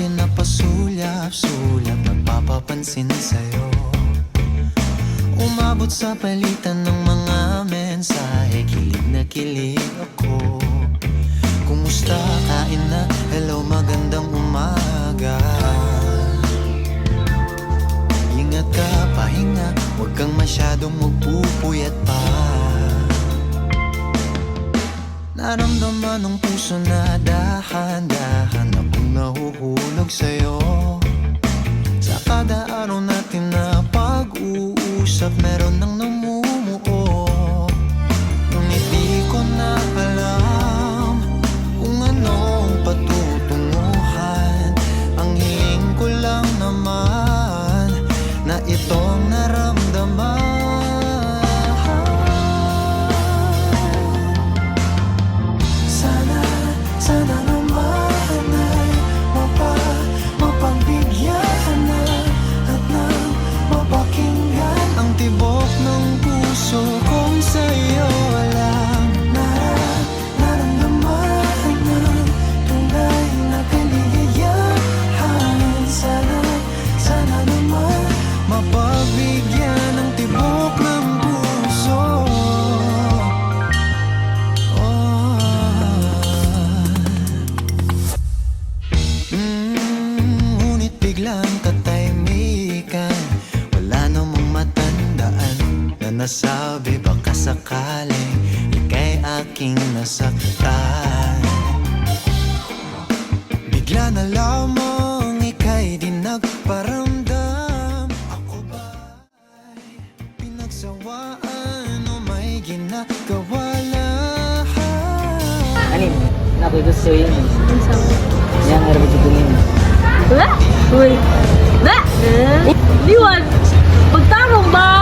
pinapasulyap-sulyap, nagpapapansin sa'yo. Umabot sa palitan ng mga mensahe, kilig na kilig ako. Kumusta, kain na, hello, magandang umaga. Ingat ka, pahinga, huwag kang masyadong magpupuyat pa. Naramdaman ng puso na dahan-dahan akong nahuhulog sa'yo. Sa kada araw natin na pag-uusap, meron nang namumuo. Ngunit di ko na alam kung anong patutunguhan. Ang hiling ko lang naman na itong naramdaman. Sana naman ay mapagbigyan na at nang mapakinggan ang tibok ng puso kong sa'yo lang naramdaman ng tunay na kaligayahan. Sana naman mapagbigyan ng tibok ng puso. Ngunit biglang katahimikan, wala namang matandaan na nasabi baka sakaling ika'y aking nasaktan. Bigla na lamang ika'y di nagparamdam. Ako ba'y pinagsawaan o may ginagawa lahat? Anin, nako'y gusto yun. Yang harus ditungin. Wah, uy, dah, liwan, pagtarong ba?